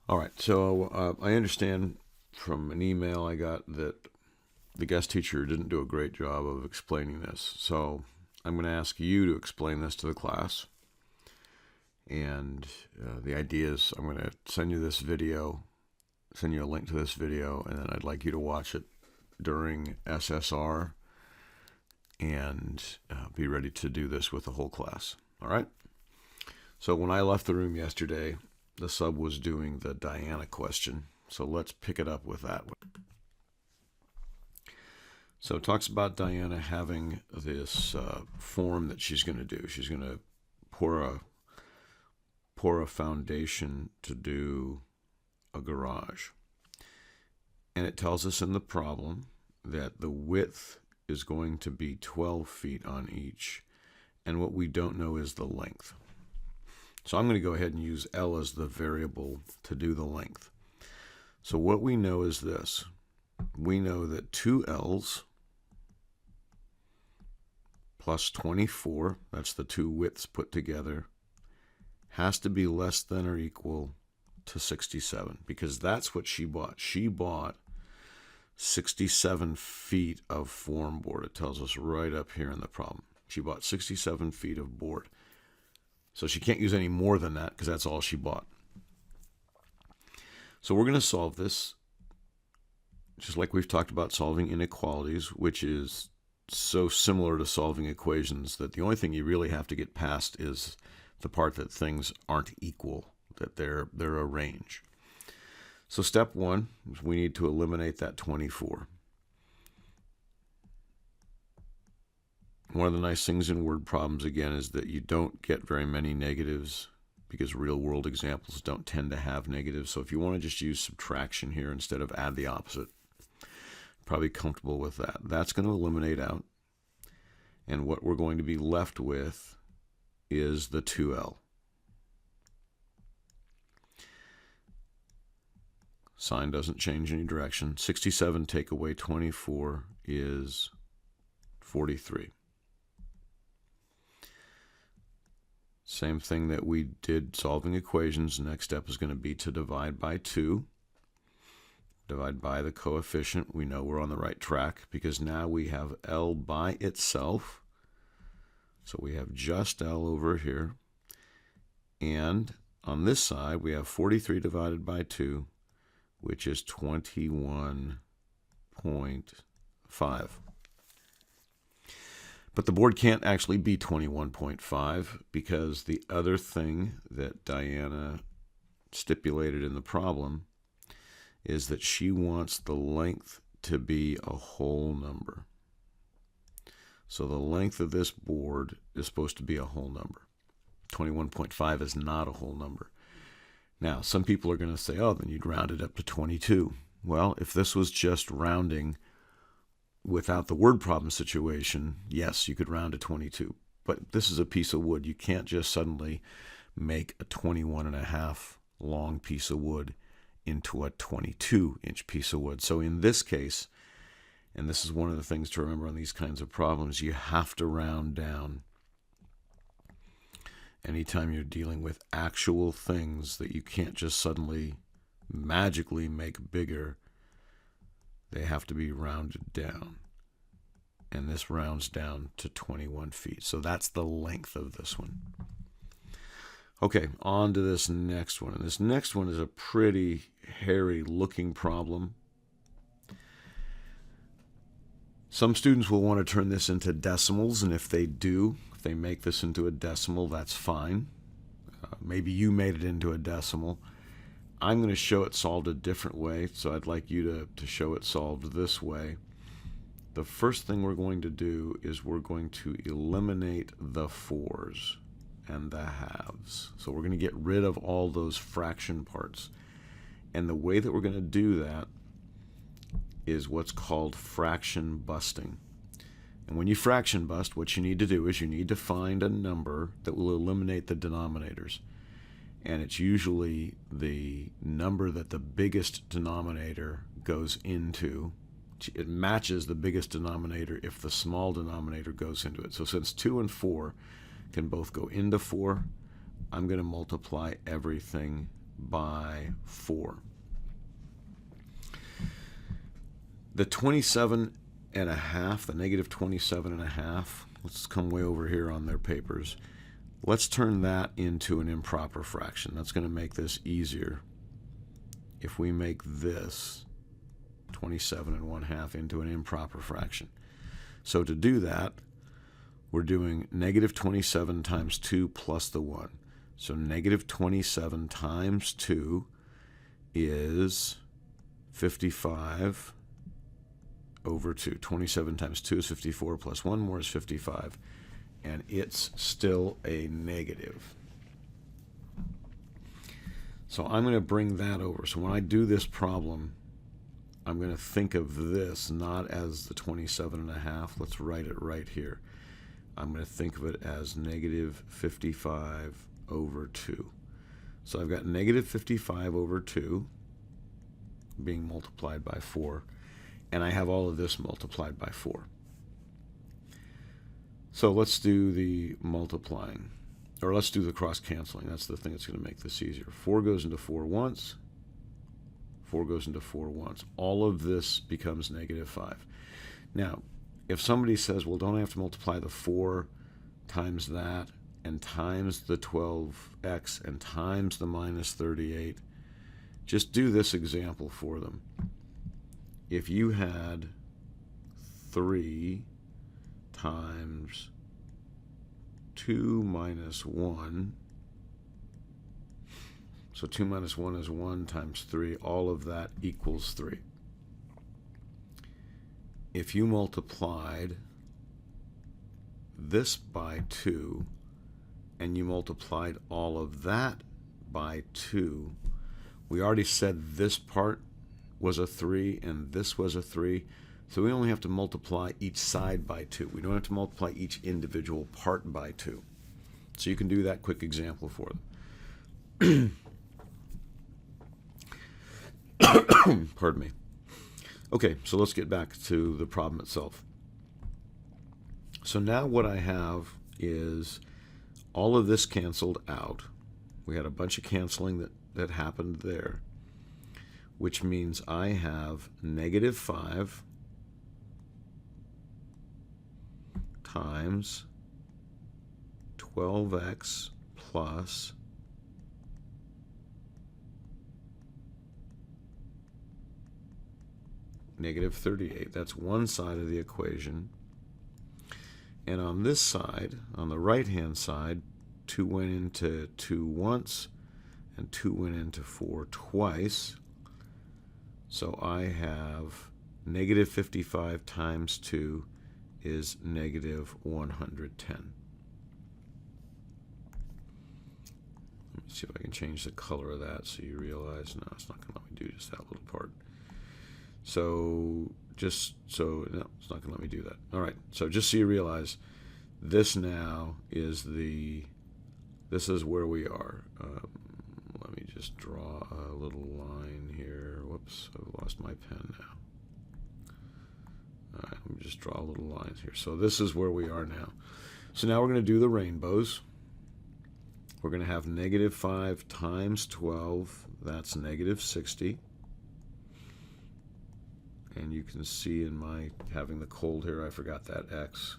All right, so I understand from an email I got that the guest teacher didn't do a great job of explaining this. So I'm going to ask you to explain this to the class. And the idea is I'm going to send you this video, send you a link to this video, and then I'd like you to watch it during SSR and be ready to do this with the whole class. All right? So when I left the room yesterday, the sub was doing the Diana question. So let's pick it up with that. So it talks about Diana having this form that she's going to do. She's going to pour a foundation to do a garage. And it tells us in the problem that the width is going to be 12 feet on each. And what we don't know is the length. So I'm going to go ahead and use L as the variable to do the length. So what we know is this. We know that 2 L's plus 24, that's the two widths put together, has to be less than or equal to 67, because that's what she bought. She bought 67 feet of form board. It tells us right up here in the problem. She bought 67 feet of board. So she can't use any more than that because that's all she bought. So we're going to solve this just like we've talked about solving inequalities, which is so similar to solving equations that the only thing you really have to get past is the part that things aren't equal, that they're a range. So step one, we need to eliminate that 24. One of the nice things in word problems, again, is that you don't get very many negatives because real-world examples don't tend to have negatives. So if you want to just use subtraction here instead of add the opposite, probably comfortable with that. That's going to eliminate out. And what we're going to be left with is the 2L. Sign doesn't change any direction. 67 take away 24 is 43. Same thing that we did solving equations. The next step is going to be to divide by 2. Divide by the coefficient. We know we're on the right track because now we have L by itself. So we have just L over here. And on this side, we have 43 divided by 2, which is 21.5. But the board can't actually be 21.5 because the other thing that Diana stipulated in the problem is that she wants the length to be a whole number. So the length of this board is supposed to be a whole number. 21.5 is not a whole number. Now, some people are going to say, oh, then you'd round it up to 22. Well, if this was just rounding without the word problem situation, yes, you could round to 22. But this is a piece of wood. You can't just suddenly make a 21.5 long piece of wood into a 22-inch piece of wood. So in this case, and this is one of the things to remember on these kinds of problems, you have to round down. Anytime you're dealing with actual things that you can't just suddenly magically make bigger, they have to be rounded down. And this rounds down to 21 feet. So that's the length of this one. Okay, on to this next one. And this next one is a pretty hairy looking problem. Some students will want to turn this into decimals, and if they do, if they make this into a decimal, that's fine. Maybe you made it into a decimal. I'm going to show it solved a different way, so I'd like you to show it solved this way. The first thing we're going to do is we're going to eliminate the 4s and the halves. So we're going to get rid of all those fraction parts. And the way that we're going to do that is what's called fraction busting. And when you fraction bust, what you need to do is you need to find a number that will eliminate the denominators. And it's usually the number that the biggest denominator goes into. It matches the biggest denominator if the small denominator goes into it. So since 2 and 4 can both go into 4, I'm going to multiply everything by 4. The 27.5, the negative 27.5, let's come way over here on their papers. Let's turn that into an improper fraction. That's going to make this easier if we make this 27.5 into an improper fraction. So to do that, we're doing negative 27 times 2 plus the 1. So negative 27 times 2 is 55 over 2. 27 times 2 is 54 plus 1 more is 55. And it's still a negative. So I'm going to bring that over. So when I do this problem, I'm going to think of this not as the 27.5. Let's write it right here. I'm going to think of it as negative 55 over 2. So I've got negative 55 over 2 being multiplied by 4. And I have all of this multiplied by 4. So let's do the multiplying, or let's do the cross-canceling. That's the thing that's going to make this easier. 4 goes into 4 once. 4 goes into 4 once. All of this becomes negative 5. Now, if somebody says, well, don't I have to multiply the 4 times that and times the 12x and times the minus 38, just do this example for them. If you had 3 times 2 minus 1, so 2 minus 1 is 1 times 3, all of that equals 3. If you multiplied this by 2 and you multiplied all of that by 2, we already said this part was a 3 and this was a 3. So we only have to multiply each side by 2. We don't have to multiply each individual part by 2. So you can do that quick example for them. Pardon me. Okay, so let's get back to the problem itself. So now what I have is all of this canceled out. We had a bunch of canceling that happened there, which means I have negative 5 times 12x plus negative 38. That's one side of the equation. And on this side, on the right-hand side, 2 went into 2 once, and 2 went into 4 twice. So I have negative 55 times 2 is negative 110. Let me see if I can change the color of that so you realize, no, it's not going to let me do just that little part. So no, it's not going to let me do that. All right, so just so you realize, this now is this is where we are. Let me just draw a little line here. Whoops, I've lost my pen now. All right, let me just draw little lines here. So this is where we are now. So now we're going to do the rainbows. We're going to have negative 5 times 12. That's negative 60. And you can see in my having the cold here, I forgot that x.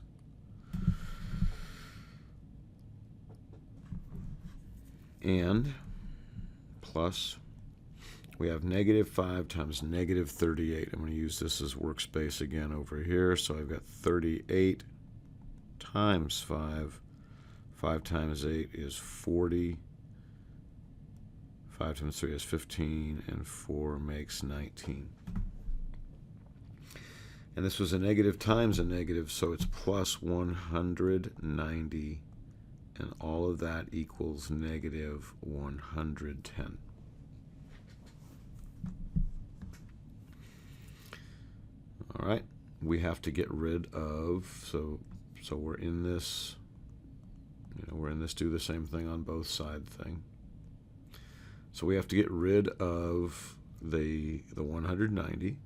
And plus, we have negative 5 times negative 38. I'm going to use this as workspace again over here. So I've got 38 times 5. 5 times 8 is 40. 5 times 3 is 15. And 4 makes 19. And this was a negative times a negative, so it's plus 190. And all of that equals negative 110. All right, we have to get rid of, so we're in this, we're in this do the same thing on both side thing. So we have to get rid of the 190.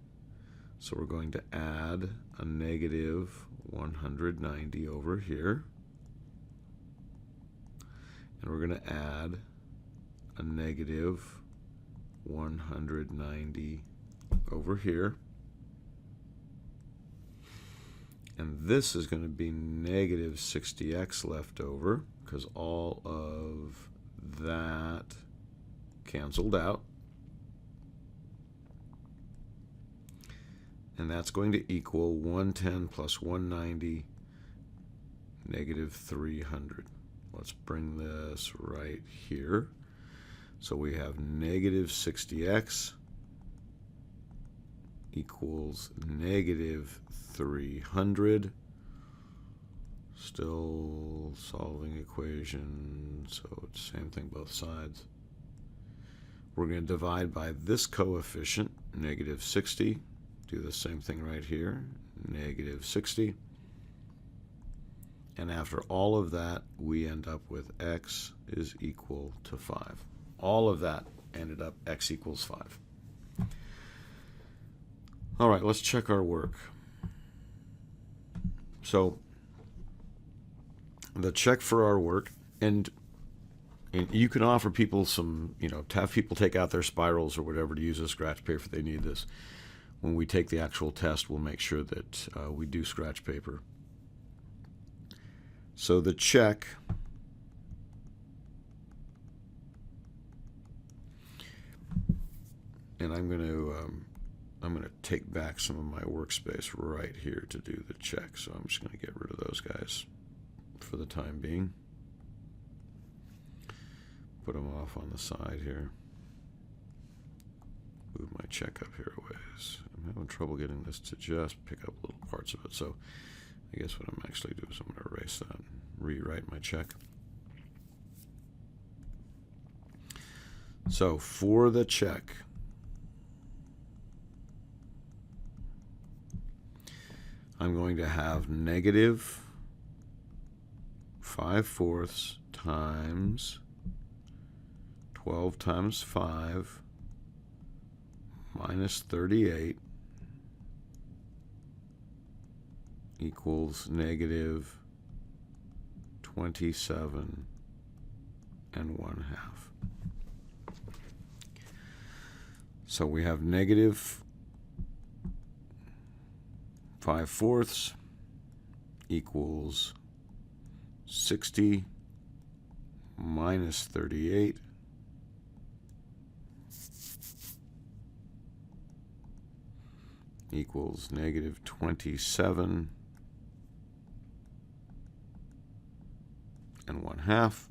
So we're going to add a negative 190 over here. And we're going to add a negative 190 over here. And this is going to be negative 60x left over because all of that canceled out. And that's going to equal 110 plus 190, negative 300. Let's bring this right here. So we have negative 60x equals negative 300. Still solving equation, so it's the same thing both sides. We're going to divide by this coefficient, negative 60. Do the same thing right here, negative 60. And after all of that, we end up with x is equal to 5. All of that ended up x equals 5. All right, let's check our work. So the check for our work, and you can offer people some, to have people take out their spirals or whatever to use a scratch paper if they need this. When we take the actual test, we'll make sure that we do scratch paper. So the check, and I'm going to take back some of my workspace right here to do the check. So I'm just going to get rid of those guys for the time being. Put them off on the side here. Move my check up here a ways. I'm having trouble getting this to just pick up little parts of it. So I guess what I'm actually doing is I'm going to erase that and rewrite my check. So for the check, I'm going to have negative 5/4 times 12 times 5 minus 38 equals negative 27 1/2. So we have negative 5/4 equals 60 minus 38 equals negative 27 1/2,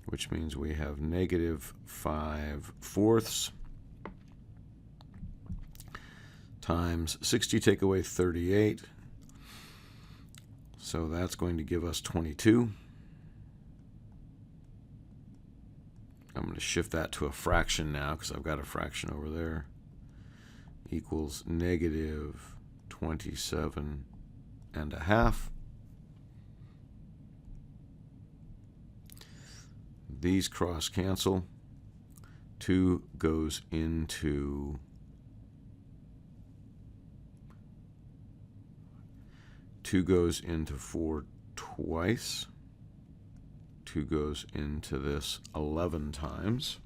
which means we have negative 5/4 times 60, take away 38. So that's going to give us 22. I'm going to shift that to a fraction now because I've got a fraction over there. Equals negative 27 1/2. These cross cancel. 2 goes into 4 twice. 2 goes into this 11 times.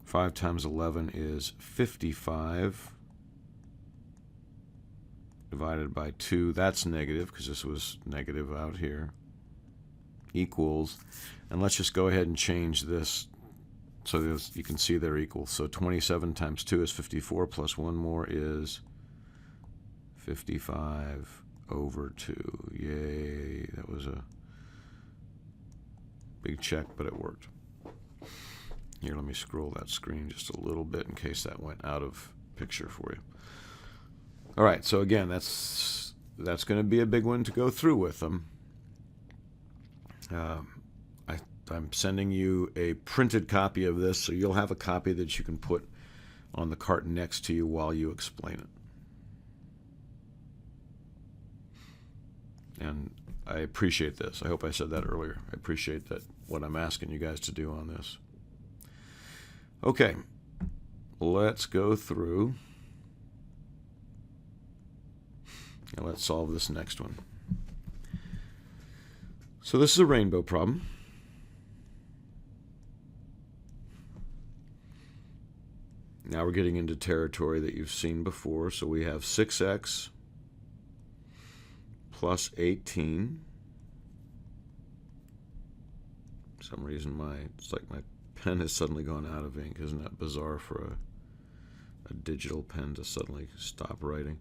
Five times 11 is 55. Divided by 2, that's negative because this was negative out here. Equals, and let's just go ahead and change this so this, you can see they're equal. So 27 times 2 is 54, plus 1 more is 55 over 2. Yay, that was a big check, but it worked. Here, let me scroll that screen just a little bit in case that went out of picture for you. All right, so again, that's going to be a big one to go through with them. I'm sending you a printed copy of this, so you'll have a copy that you can put on the cart next to you while you explain it. And I appreciate this. I hope I said that earlier. I appreciate that what I'm asking you guys to do on this. Okay, let's go through and let's solve this next one. So this is a rainbow problem. Now we're getting into territory that you've seen before. So we have 6x plus 18. For some reason it's like my pen has suddenly gone out of ink. Isn't that bizarre for a digital pen to suddenly stop writing?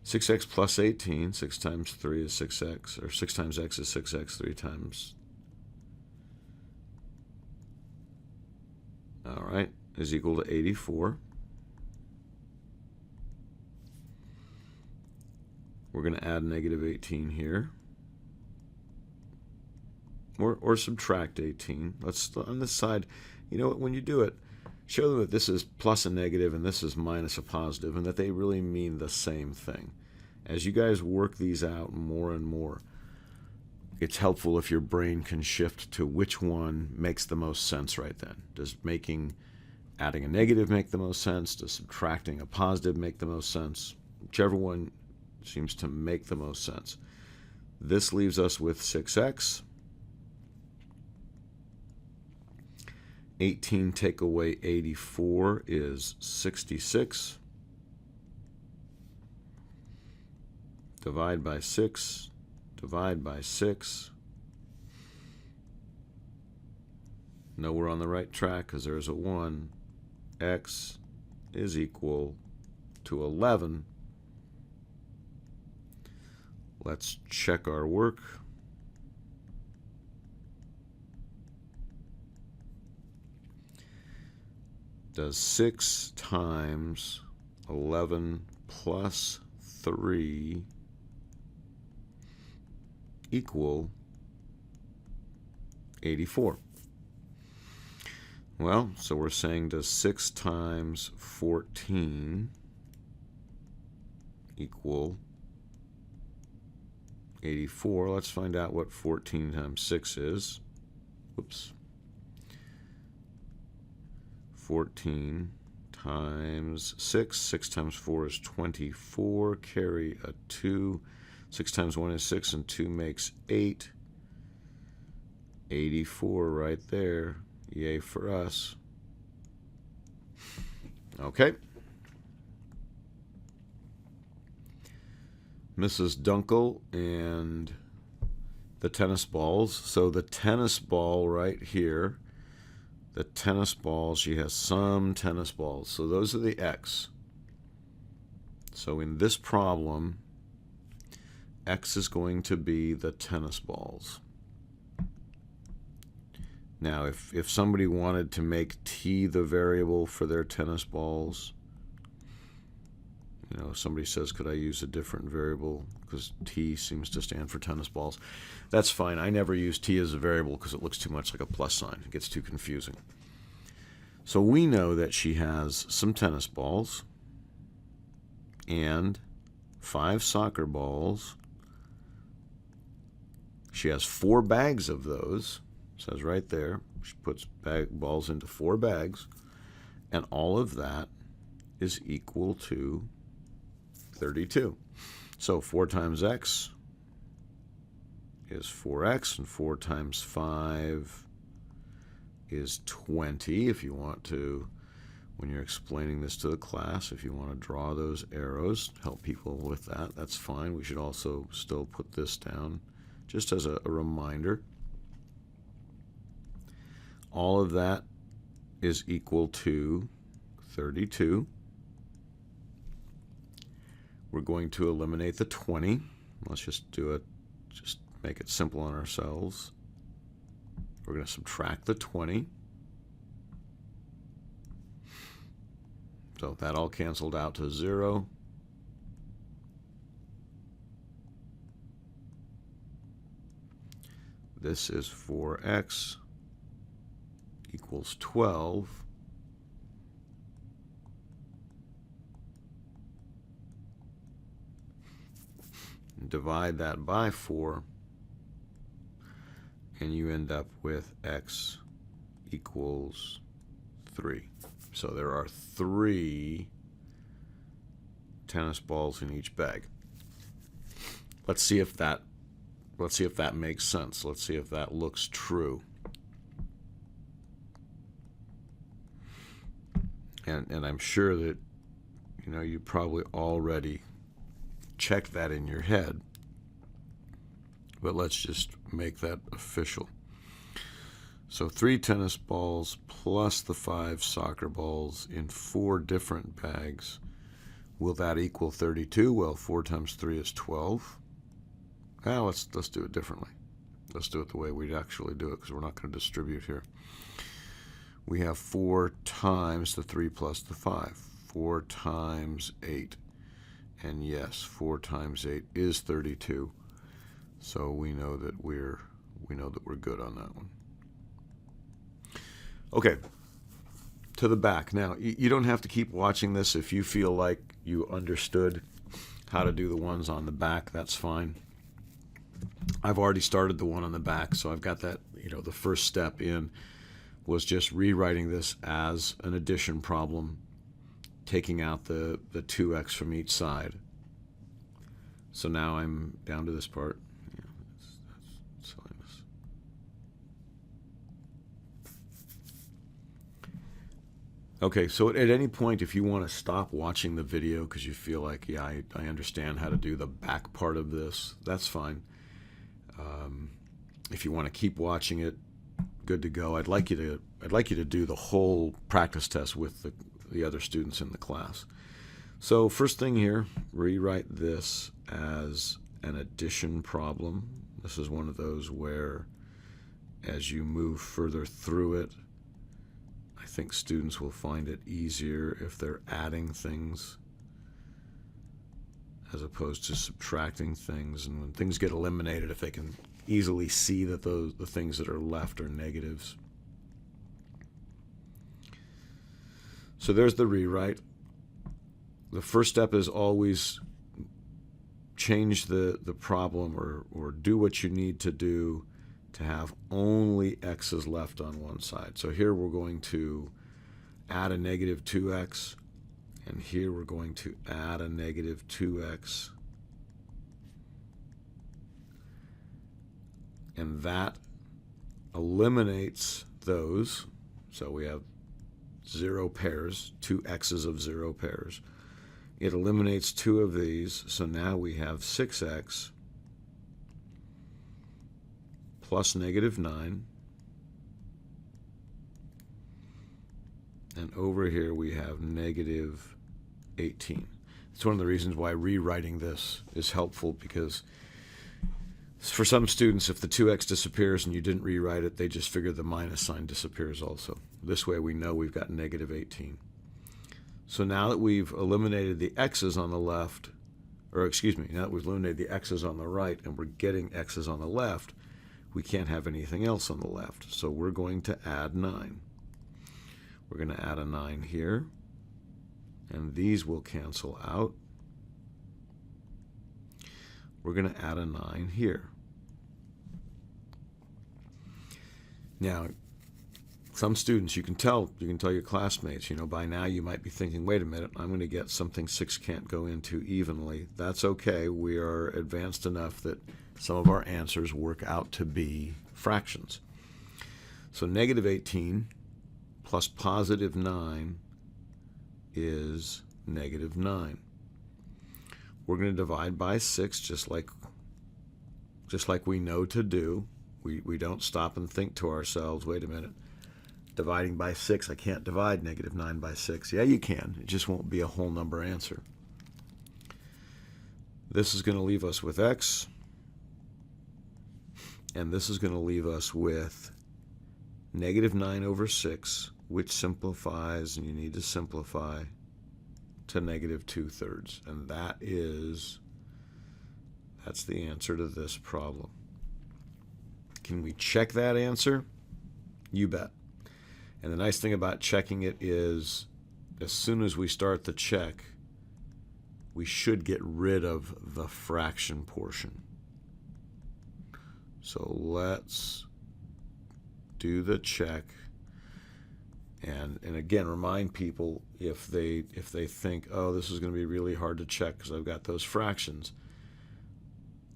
6x plus 18, 6 times 3 is 6x, or 6 times x is 6x, 3 times, all right, is equal to 84. We're going to add negative 18 here, or subtract 18. Let's, on this side, you know what, when you do it, show them that this is plus a negative and this is minus a positive, and that they really mean the same thing. As you guys work these out more and more, it's helpful if your brain can shift to which one makes the most sense right then. Does adding a negative make the most sense? Does subtracting a positive make the most sense? Whichever one seems to make the most sense. This leaves us with 6x. 18 take away 84 is 66. Divide by 6. Divide by 6. No, we're on the right track because there's a 1. X is equal to 11. Let's check our work. Does 6 times 11 plus 3 equal 84? Well, so we're saying does 6 times 14 equal 84? Let's find out what 14 times 6 is. Whoops. 14 times 6. 6 times 4 is 24. Carry a 2. 6 times 1 is 6, and 2 makes 8. 84 right there. Yay for us. Okay. Mrs. Dunkel and the tennis balls. So the tennis ball right here, the tennis ball, she has some tennis balls. So those are the x. So in this problem, x is going to be the tennis balls. Now, if somebody wanted to make t the variable for their tennis balls, you know, somebody says, could I use a different variable because t seems to stand for tennis balls? That's fine. I never use t as a variable because it looks too much like a plus sign. It gets too confusing. So we know that she has some tennis balls and 5 soccer balls. She has 4 bags of those. It says right there. She puts balls into 4 bags. And all of that is equal to 32. So 4 times x is 4x, and 4 times 5 is 20. If you want to, when you're explaining this to the class, if you want to draw those arrows, help people with that, that's fine. We should also still put this down just as a reminder. All of that is equal to 32. We're going to eliminate the 20. Let's just do it, just make it simple on ourselves. We're going to subtract the 20. So that all canceled out to 0. This is 4x equals 12. Divide that by 4, and you end up with x equals 3. So there are 3 tennis balls in each bag. Let's see if that Let's see if that makes sense. Let's see if that looks true. And I'm sure that, you probably already checked that in your head. But let's just make that official. So 3 tennis balls plus the 5 soccer balls in 4 different bags. Will that equal 32? Well, 4 times 3 is 12. Now let's do it differently. Let's do it the way we'd actually do it, because we're not going to distribute here. We have 4 times the 3 plus the 5. 4 times 8. And yes, 4 times 8 is 32. So we know that we're good on that one. Okay, to the back. Now, you don't have to keep watching this. If you feel like you understood how to do the ones on the back, that's fine. I've already started the one on the back, so I've got that, the first step in was just rewriting this as an addition problem, taking out the 2x from each side. So now I'm down to this part. That's silliness. Okay, so at any point, if you want to stop watching the video because you feel like, yeah, I understand how to do the back part of this, that's fine. If you want to keep watching it, good to go. I'd like you to do the whole practice test with the other students in the class. So first thing here, rewrite this as an addition problem. This is one of those where as you move further through it, I think students will find it easier if they're adding things as opposed to subtracting things. And when things get eliminated, if they can easily see that the things that are left are negatives. So there's the rewrite. The first step is always change the problem or do what you need to do to have only x's left on one side. So here we're going to add a negative 2x, and here we're going to add a negative 2x. And that eliminates those. So we have 0 pairs, 2 x's of 0 pairs. It eliminates 2 of these, so now we have 6x plus negative 9. And over here we have negative 18. It's one of the reasons why rewriting this is helpful, because for some students, if the 2x disappears and you didn't rewrite it, they just figure the minus sign disappears also. This way we know we've got negative 18. So now that we've eliminated the x's on the left, now that we've eliminated the x's on the right and we're getting x's on the left, we can't have anything else on the left. So we're going to add 9. We're going to add a 9 here, and these will cancel out. We're going to add a 9 here. Now, some students, you can tell your classmates, by now you might be thinking, wait a minute, I'm going to get something 6 can't go into evenly. That's okay. We are advanced enough that some of our answers work out to be fractions. So negative 18 plus positive 9 is negative 9. We're going to divide by 6 just like we know to do. We don't stop and think to ourselves, wait a minute, dividing by 6, I can't divide negative 9 by 6. Yeah, you can. It just won't be a whole number answer. This is going to leave us with x, and this is going to leave us with negative 9 over 6, which simplifies, and you need to simplify, to negative 2/3. And that's the answer to this problem. Can we check that answer? You bet. And the nice thing about checking it is, as soon as we start the check, we should get rid of the fraction portion. So let's do the check. And again, remind people, if they think, oh, this is going to be really hard to check because I've got those fractions,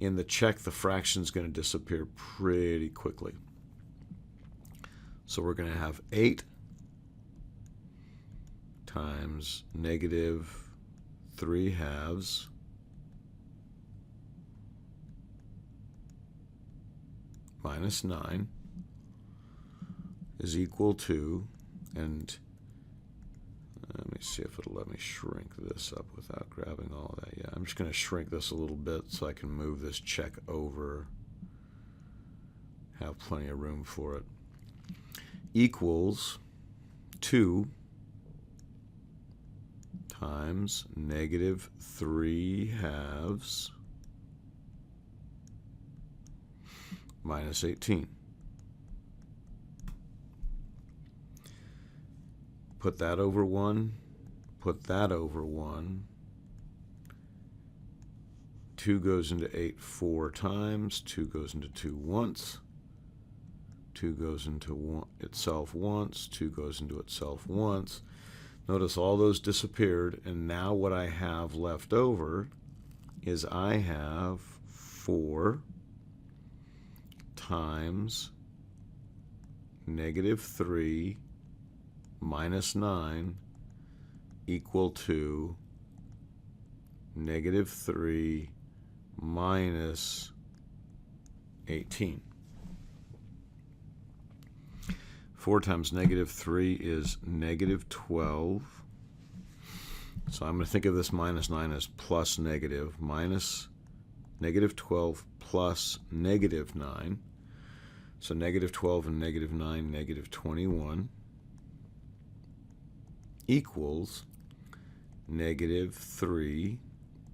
in the check, the fraction is going to disappear pretty quickly. So we're going to have 8 times negative 3/2 minus 9 is equal to, and let me see if it'll let me shrink this up without grabbing all of that. Yeah, I'm just going to shrink this a little bit so I can move this check over, have plenty of room for it, equals 2 times negative 3/2 minus 18. Put that over 1, put that over 1. 2 goes into 8 4 times, 2 goes into 2 once, 2 goes into itself once, 2 goes into itself once. Notice all those disappeared, and now what I have left over is I have 4 times negative 3 minus 9 equal to negative 3 minus 18. 4 times negative 3 is negative 12. So I'm going to think of this minus 9 as plus negative, minus negative 12 plus negative 9. So negative 12 and negative 9, negative 21, equals negative 3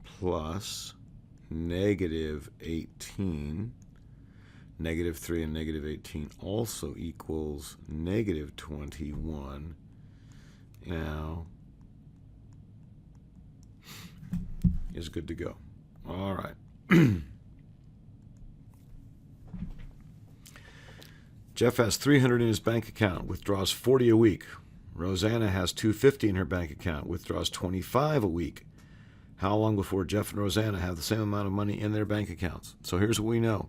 plus negative 18. Negative 3 and negative 18 also equals negative 21. Now is good to go. All right. Jeff has $300 in his bank account, withdraws $40 a week. Rosanna has $250 in her bank account, withdraws $25 a week. How long before Jeff and Rosanna have the same amount of money in their bank accounts? So here's what we know.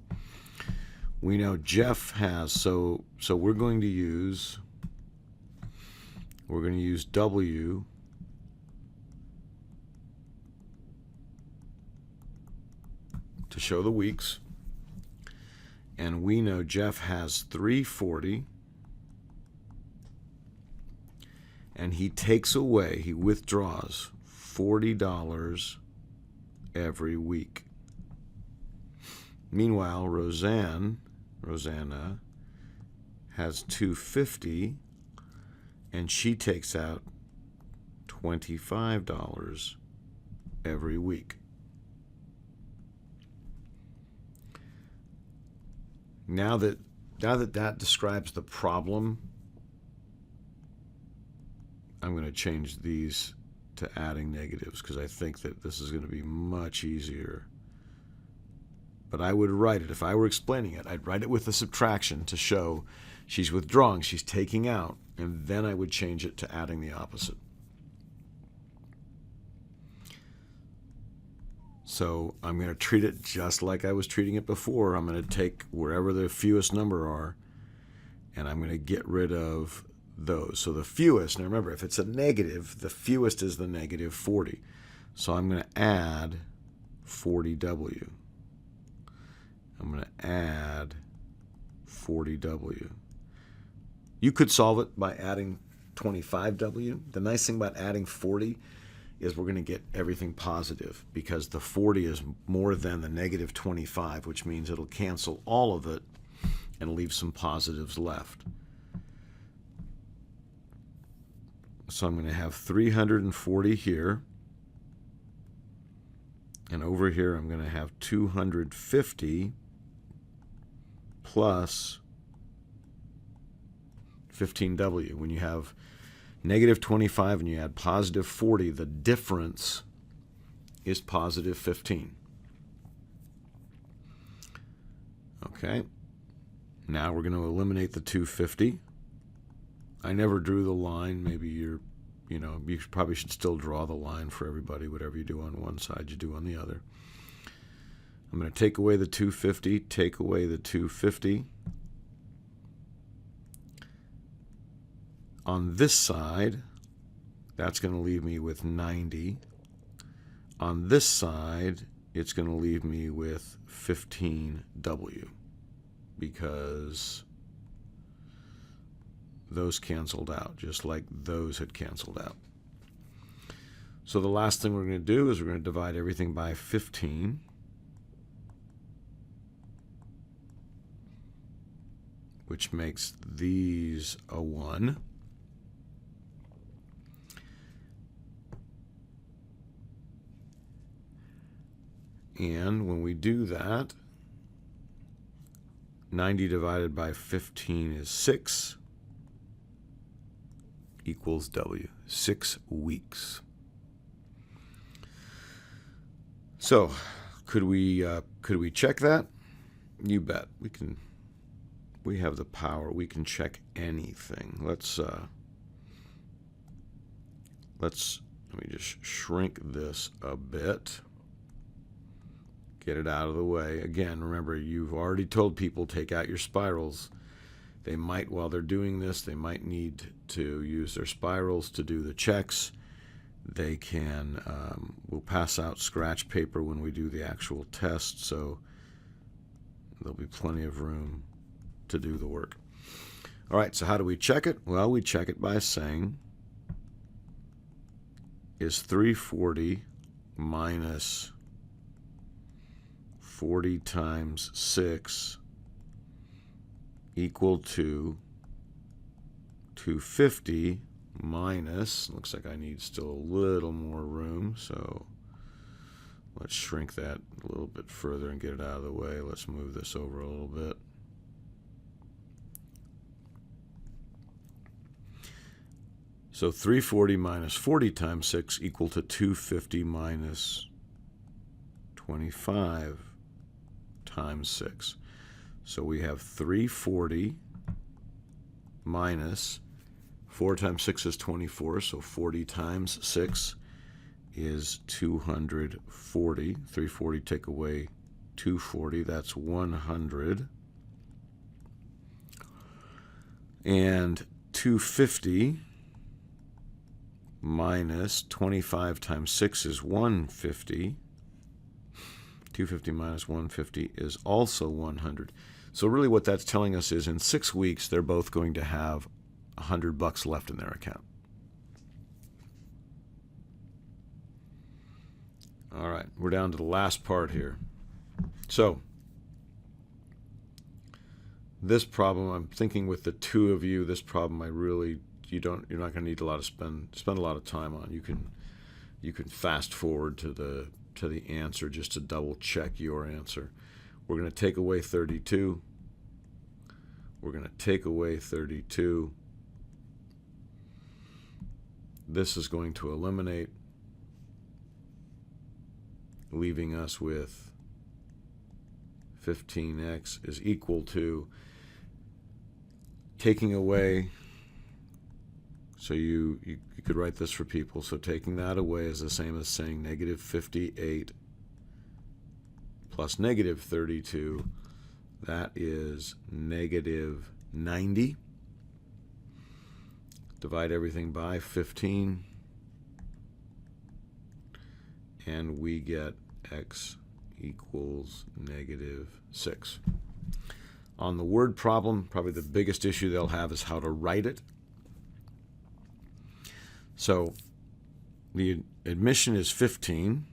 We know Jeff has, so we're going to use W to show the weeks. And we know Jeff has $340, and he takes away, he withdraws $40 every week. Meanwhile, Rosanna has $250, and she takes out $25 every week. Now that describes the problem, I'm going to change these to adding negatives because I think that this is going to be much easier. But I would write it, if I were explaining it, I'd write it with a subtraction to show she's withdrawing, she's taking out, and then I would change it to adding the opposite. So I'm going to treat it just like I was treating it before. I'm going to take wherever the fewest number are, and I'm going to get rid of those. So the fewest, now remember, if it's a negative, the fewest is the negative 40. So I'm going to add 40W. I'm going to add 40W. You could solve it by adding 25W. The nice thing about adding 40 is we're going to get everything positive because the 40 is more than the negative 25, which means it'll cancel all of it and leave some positives left. So I'm going to have 340 here. And over here I'm going to have 250 plus 15W. When you have negative 25 and you add positive 40, the difference is positive 15. Okay. Now we're going to eliminate the 250. I never drew the line. Maybe you probably should still draw the line for everybody. Whatever you do on one side, you do on the other. I'm going to take away the 250, take away the 250. On this side, that's going to leave me with 90. On this side, it's going to leave me with 15W because those canceled out, just like those had canceled out. So the last thing we're going to do is we're going to divide everything by 15. Which makes these a 1. And when we do that, 90 divided by 15 is 6 equals W, 6 weeks. So, could we check that? You bet. We have the power. We can check anything. Let me just shrink this a bit. Get it out of the way. Again, remember, you've already told people take out your spirals. They might, while they're doing this, they might need to use their spirals to do the checks. They can, we'll pass out scratch paper when we do the actual test, so there'll be plenty of room to do the work. All right, so how do we check it? Well, we check it by saying, is 340 minus 40 times 6 equal to 250 minus, looks like I need still a little more room, so let's shrink that a little bit further and get it out of the way. Let's move this over a little bit. So 340 minus 40 times 6 equal to 250 minus 25 times 6. So we have 340 minus 4 times 6 is 24, so 40 times 6 is 240. 340 take away 240, that's 100. And 250 minus 25 times 6 is 150. 250 minus 150 is also 100. So really what that's telling us is in 6 weeks, they're both going to have $100 left in their account. All right, we're down to the last part here. So this problem, I'm thinking with the two of you, this problem you're not going to need a lot of spend a lot of time on. You can fast forward to the answer just to double check your answer. We're going to take away 32. We're going to take away 32. This is going to eliminate, leaving us with 15x is equal to taking away. So you could write this for people. So taking that away is the same as saying negative 58 plus negative 32. That is negative 90. Divide everything by 15. And we get x equals negative 6. On the word problem, probably the biggest issue they'll have is how to write it. So the admission is 15.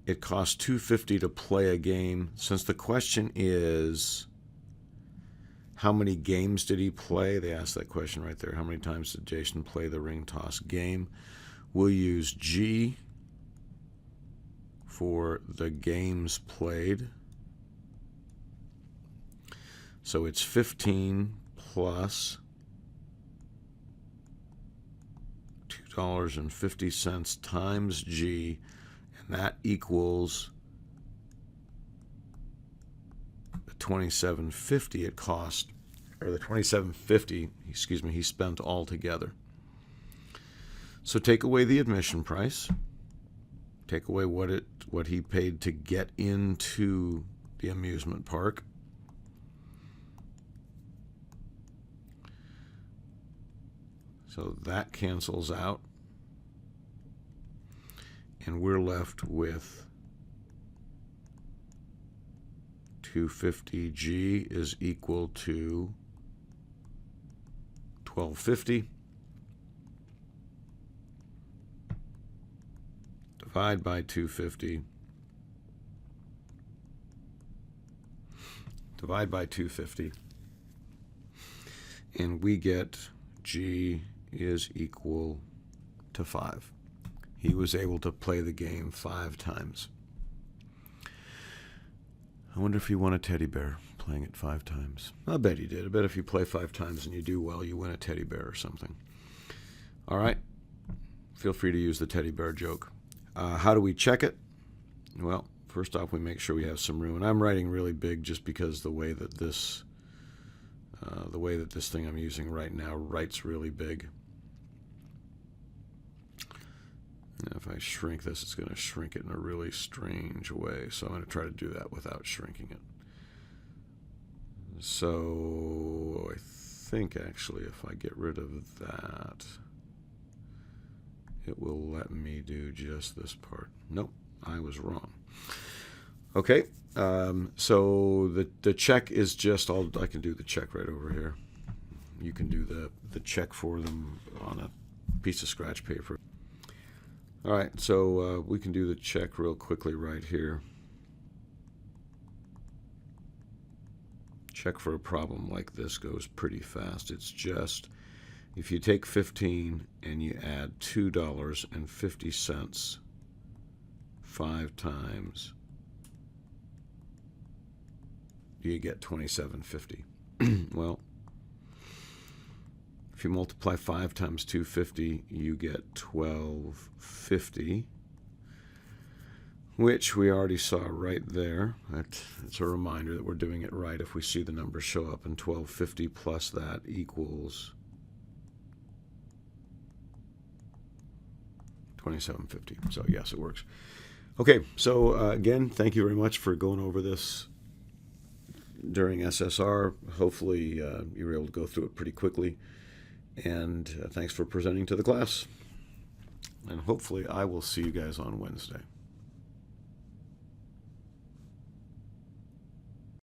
It costs $250 to play a game. Since the question is how many games did he play, they asked that question right there. How many times did Jason play the ring toss game? We'll use G for the games played. So it's 15 plus $2.50 times G, and that equals the $27.50 it cost, or the $27.50, excuse me, he spent altogether. So take away the admission price. Take away what he paid to get into the amusement park. So that cancels out. And we're left with 250G is equal to 1250. Divide by 250. Divide by 250. And we get G is equal to 5. He was able to play the game 5 times. I wonder if he won a teddy bear playing it 5 times. I bet he did. I bet if you play 5 times and you do well, you win a teddy bear or something. All right. Feel free to use the teddy bear joke. How do we check it? Well, first off, we make sure we have some room. And I'm writing really big just because the way that this thing I'm using right now writes really big. And if I shrink this, it's going to shrink it in a really strange way. So I'm going to try to do that without shrinking it. So I think actually if I get rid of that, it will let me do just this part. Nope, I was wrong. Okay, so the check is just, I can do the check right over here. You can do the check for them on a piece of scratch paper. All right, so we can do the check real quickly right here. Check for a problem like this goes pretty fast. It's just, if you take 15 and you add $2.50 5 times, you get $27.50. Well, if you multiply 5 times 250, you get $12.50, which we already saw right there. It's a reminder that we're doing it right if we see the numbers show up, and $12.50 plus that equals $27.50. So yes, it works. Okay, so again, thank you very much for going over this during SSR. Hopefully you were able to go through it pretty quickly. And thanks for presenting to the class. And hopefully I will see you guys on Wednesday.